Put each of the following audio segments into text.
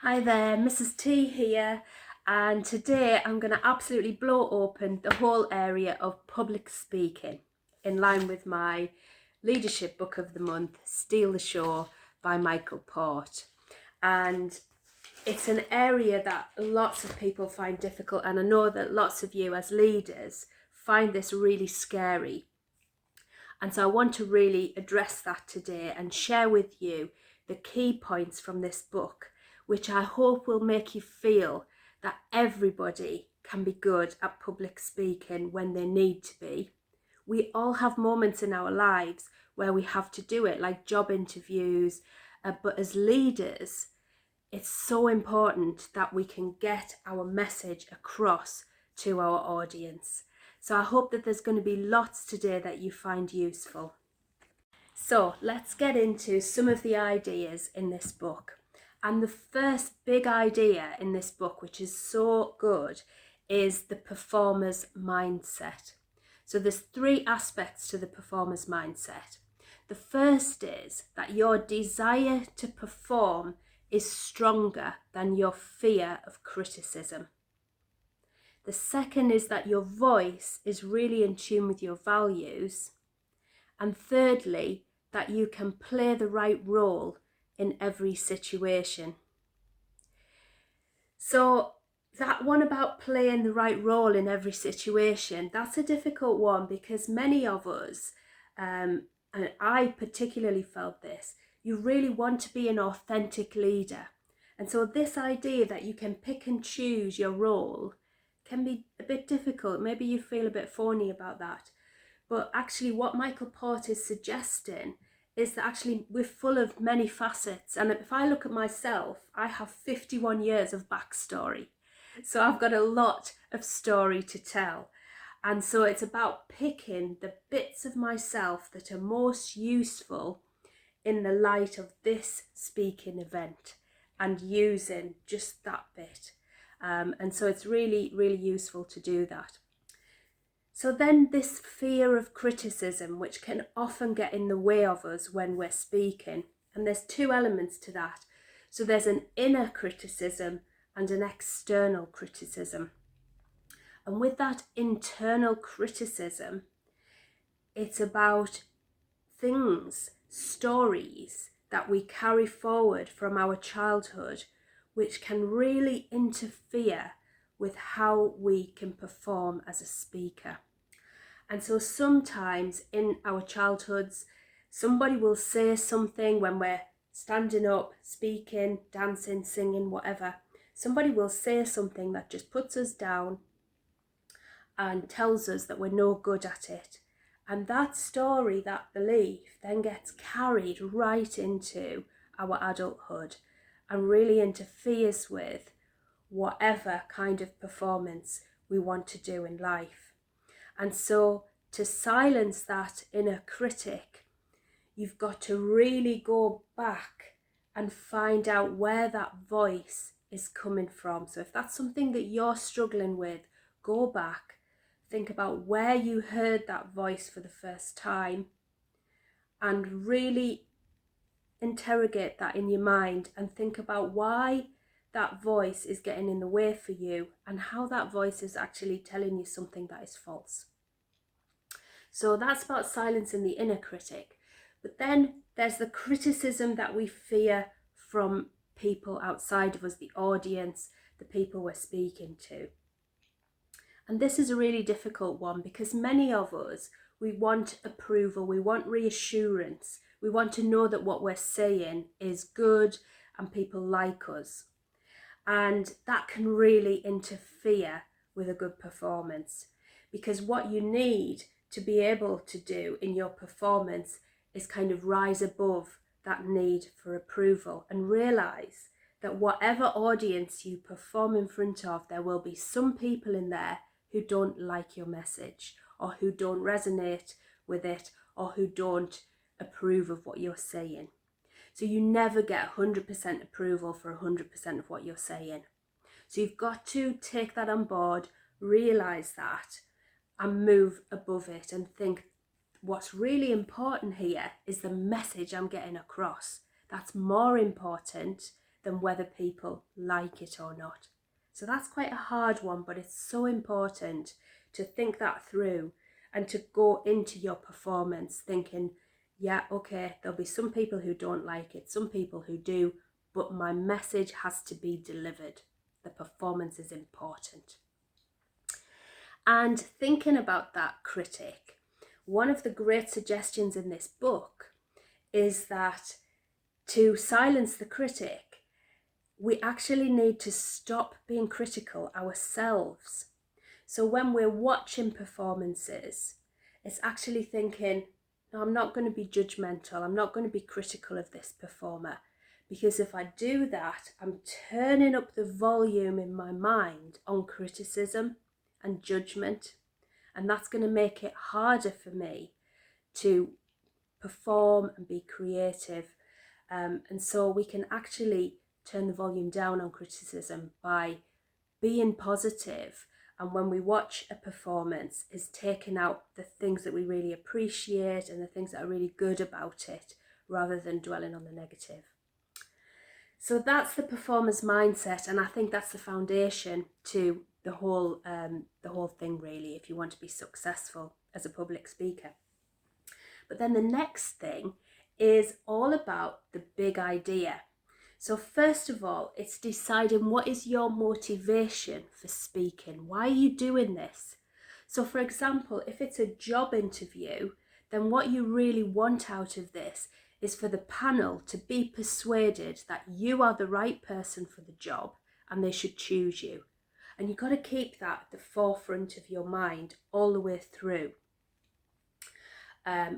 Hi there, Mrs. T here, and today I'm going to absolutely blow open the whole area of public speaking in line with my leadership book of the month, Steal the Show by Michael Port. And it's an area that lots of people find difficult, and I know that lots of you as leaders find this really scary. And so I want to really address that today and share with you the key points from this book, which I hope will make you feel that everybody can be good at public speaking when they need to be. We all have moments in our lives where we have to do it, like job interviews, but as leaders, it's so important that we can get our message across to our audience. So I hope that there's going to be lots today that you find useful. So let's get into some of the ideas in this book. And the first big idea in this book, which is so good, is the performer's mindset. So there's three aspects to the performer's mindset. The first is that your desire to perform is stronger than your fear of criticism. The second is that your voice is really in tune with your values. And thirdly, that you can play the right role in every situation. So that one about playing the right role in every situation, that's a difficult one because many of us, and I particularly felt this, you really want to be an authentic leader. And so this idea that you can pick and choose your role can be a bit difficult. Maybe you feel a bit phony about that. But actually what Michael Port is suggesting is that actually we're full of many facets. And if I look at myself, I have 51 years of backstory. So I've got a lot of story to tell. And so it's about picking the bits of myself that are most useful in the light of this speaking event and using just that bit. And so it's really, really useful to do that. So then this fear of criticism, which can often get in the way of us when we're speaking. And there's two elements to that. So there's an inner criticism and an external criticism. And with that internal criticism, it's about things, stories that we carry forward from our childhood, which can really interfere with how we can perform as a speaker. And so sometimes in our childhoods, somebody will say something when we're standing up, speaking, dancing, singing, whatever. Somebody will say something that just puts us down and tells us that we're no good at it. And that story, that belief, then gets carried right into our adulthood and really interferes with whatever kind of performance we want to do in life. And so to silence that inner critic, you've got to really go back and find out where that voice is coming from. So if that's something that you're struggling with, go back, think about where you heard that voice for the first time and really interrogate that in your mind and think about why that voice is getting in the way for you and how that voice is actually telling you something that is false. So that's about silencing the inner critic. But then there's the criticism that we fear from people outside of us, the audience, the people we're speaking to. And this is a really difficult one because many of us, we want approval, we want reassurance, we want to know that what we're saying is good and people like us. And that can really interfere with a good performance because what you need to be able to do in your performance is kind of rise above that need for approval and realize that whatever audience you perform in front of, there will be some people in there who don't like your message or who don't resonate with it or who don't approve of what you're saying. So you never get 100% approval for 100% of what you're saying. So you've got to take that on board, realize that, and move above it and think what's really important here is the message I'm getting across. That's more important than whether people like it or not. So that's quite a hard one, but it's so important to think that through and to go into your performance thinking, yeah, okay, there'll be some people who don't like it, some people who do, but my message has to be delivered. The performance is important. And thinking about that critic, one of the great suggestions in this book is that to silence the critic, we actually need to stop being critical ourselves. So when we're watching performances, it's actually thinking, no, I'm not going to be judgmental. I'm not going to be critical of this performer, because if I do that, I'm turning up the volume in my mind on criticism and judgment. And that's going to make it harder for me to perform and be creative. And so we can actually turn the volume down on criticism by being positive, and when we watch a performance is taking out the things that we really appreciate and the things that are really good about it, rather than dwelling on the negative. So that's the performer's mindset, and I think that's the foundation to the whole thing, really, if you want to be successful as a public speaker. But then the next thing is all about the big idea. So first of all, it's deciding what is your motivation for speaking. Why are you doing this? So for example, if it's a job interview, then what you really want out of this is for the panel to be persuaded that you are the right person for the job and they should choose you. And you've got to keep that at the forefront of your mind all the way through.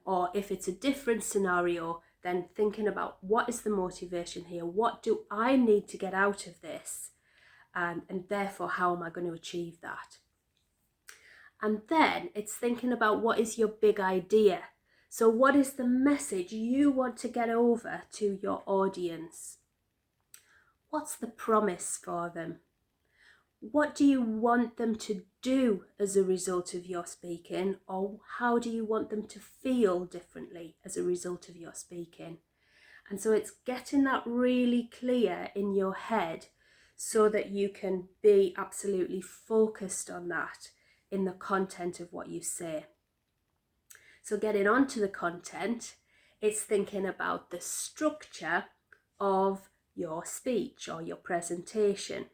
Or if it's a different scenario, then thinking about what is the motivation here? What do I need to get out of this? And therefore, how am I going to achieve that? And then it's thinking about what is your big idea? So what is the message you want to get over to your audience? What's the promise for them? What do you want them to do as a result of your speaking, or how do you want them to feel differently as a result of your speaking? And so it's getting that really clear in your head so that you can be absolutely focused on that in the content of what you say. So getting onto the content, it's thinking about the structure of your speech or your presentation.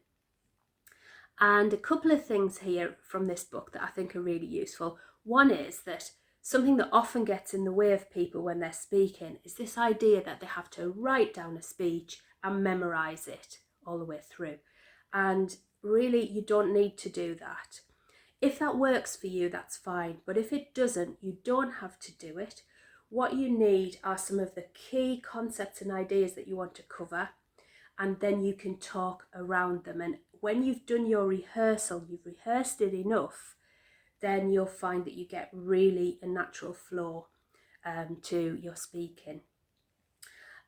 And a couple of things here from this book that I think are really useful. One is that something that often gets in the way of people when they're speaking is this idea that they have to write down a speech and memorize it all the way through. And really, you don't need to do that. If that works for you, that's fine. But if it doesn't, you don't have to do it. What you need are some of the key concepts and ideas that you want to cover, and then you can talk around them. And when you've done your rehearsal, you've rehearsed it enough, then you'll find that you get really a natural flow to your speaking.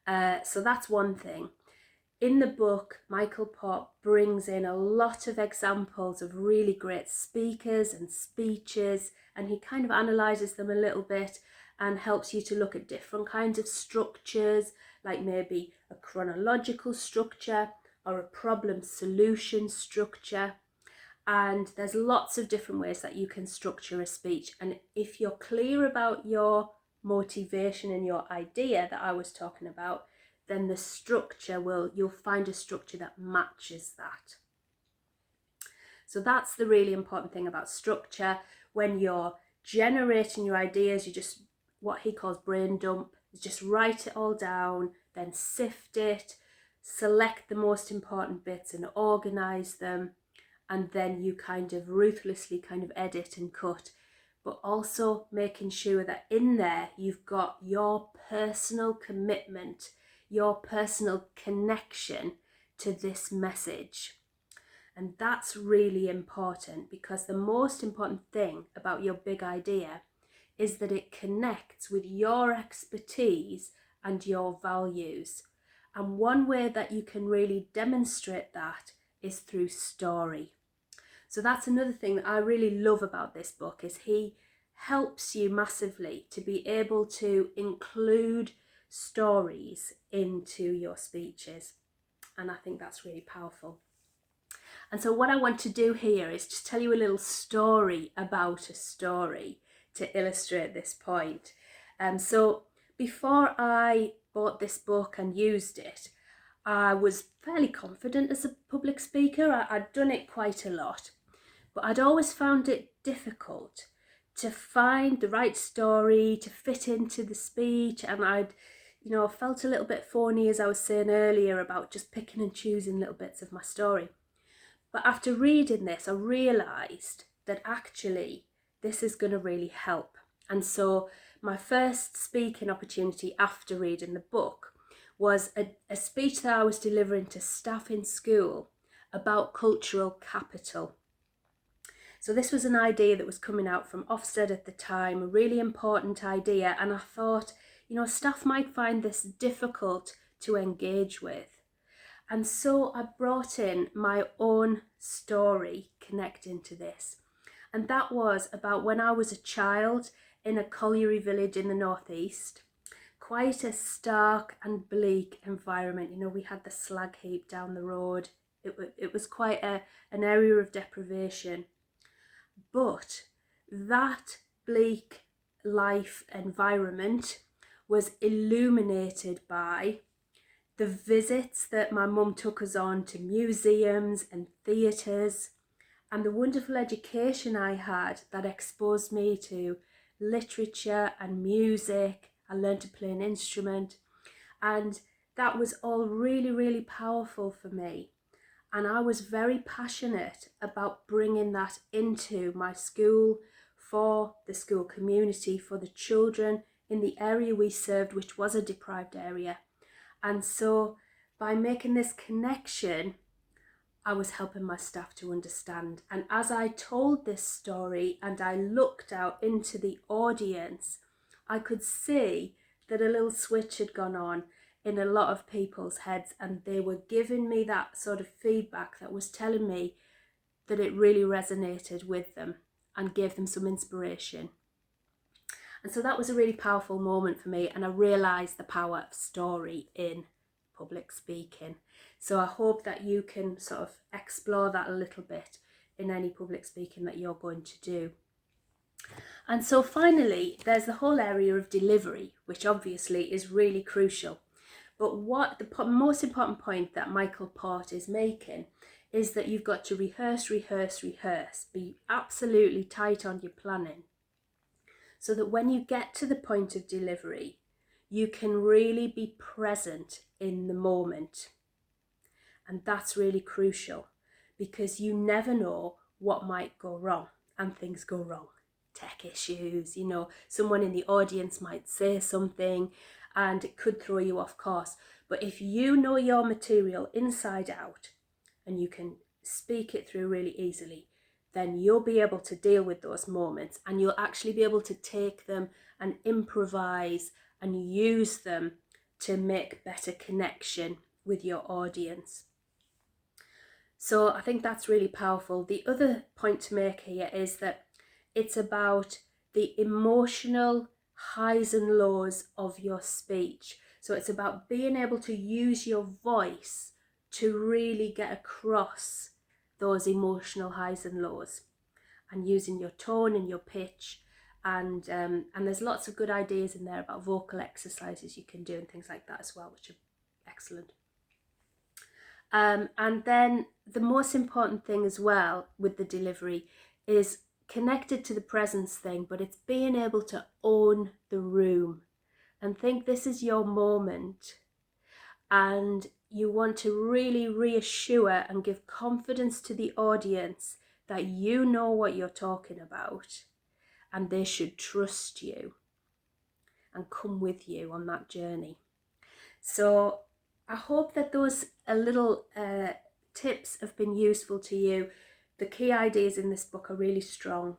So that's one thing. In the book, Michael Pott brings in a lot of examples of really great speakers and speeches, and he kind of analyses them a little bit and helps you to look at different kinds of structures, like maybe a chronological structure or a problem solution structure. And there's lots of different ways that you can structure a speech. And if you're clear about your motivation and your idea that I was talking about, then the structure you'll find a structure that matches that. So that's the really important thing about structure. When you're generating your ideas, you just, what he calls brain dump, is just write it all down, then sift it, select the most important bits and organize them, and then you kind of ruthlessly kind of edit and cut, but also making sure that in there you've got your personal commitment, your personal connection to this message. And that's really important, because the most important thing about your big idea is that it connects with your expertise and your values. And one way that you can really demonstrate that is through story. So that's another thing that I really love about this book, is he helps you massively to be able to include stories into your speeches. And I think that's really powerful. And so what I want to do here is just tell you a little story about a story to illustrate this point. So before I bought this book and used it, I was fairly confident as a public speaker. I'd done it quite a lot, but I'd always found it difficult to find the right story to fit into the speech, and I'd felt a little bit phony, as I was saying earlier, about just picking and choosing little bits of my story. But after reading this, I realised that actually this is going to really help. And so my first speaking opportunity after reading the book was a speech that I was delivering to staff in school about cultural capital. So this was an idea that was coming out from Ofsted at the time, a really important idea, and I thought, staff might find this difficult to engage with. And so I brought in my own story connecting to this. And that was about when I was a child in a colliery village in the northeast. Quite a stark and bleak environment. We had the slag heap down the road. It was quite an area of deprivation. But that bleak life environment was illuminated by the visits that my mum took us on to museums and theatres, and the wonderful education I had that exposed me to literature and music. I learned to play an instrument, and that was all really, really powerful for me. And I was very passionate about bringing that into my school, for the school community, for the children in the area we served, which was a deprived area. And so by making this connection, I was helping my staff to understand. And as I told this story and I looked out into the audience, I could see that a little switch had gone on in a lot of people's heads, and they were giving me that sort of feedback that was telling me that it really resonated with them and gave them some inspiration. And so that was a really powerful moment for me, and I realised the power of story in public speaking. So I hope that you can sort of explore that a little bit in any public speaking that you're going to do. And so finally, there's the whole area of delivery, which obviously is really crucial. But what the most important point that Michael Port is making is that you've got to rehearse, be absolutely tight on your planning, so that when you get to the point of delivery, you can really be present in the moment. And that's really crucial, because you never know what might go wrong, and things go wrong. Tech issues, someone in the audience might say something and it could throw you off course. But if you know your material inside out and you can speak it through really easily, then you'll be able to deal with those moments, and you'll actually be able to take them and improvise and use them to make better connection with your audience. So I think that's really powerful. The other point to make here is that it's about the emotional highs and lows of your speech. So it's about being able to use your voice to really get across those emotional highs and lows, and using your tone and your pitch. And there's lots of good ideas in there about vocal exercises you can do and things like that as well, which are excellent. And then the most important thing as well with the delivery is connected to the presence thing, but it's being able to own the room and think this is your moment, and you want to really reassure and give confidence to the audience that you know what you're talking about, and they should trust you and come with you on that journey. So I hope that those little tips have been useful to you. The key ideas in this book are really strong.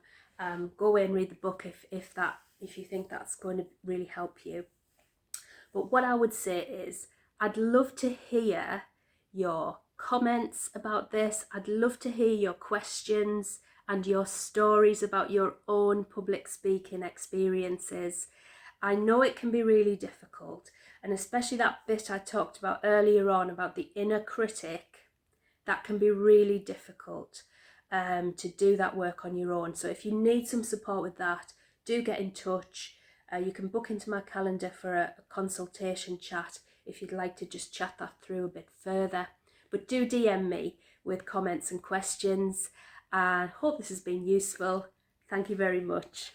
Go away and read the book if you think that's going to really help you. But what I would say is, I'd love to hear your comments about this. I'd love to hear your questions and your stories about your own public speaking experiences. I know it can be really difficult, and especially that bit I talked about earlier on about the inner critic, that can be really difficult to do that work on your own. So if you need some support with that, do get in touch. You can book into my calendar for a consultation chat if you'd like to just chat that through a bit further. But do DM me with comments and questions. I hope this has been useful. Thank you very much.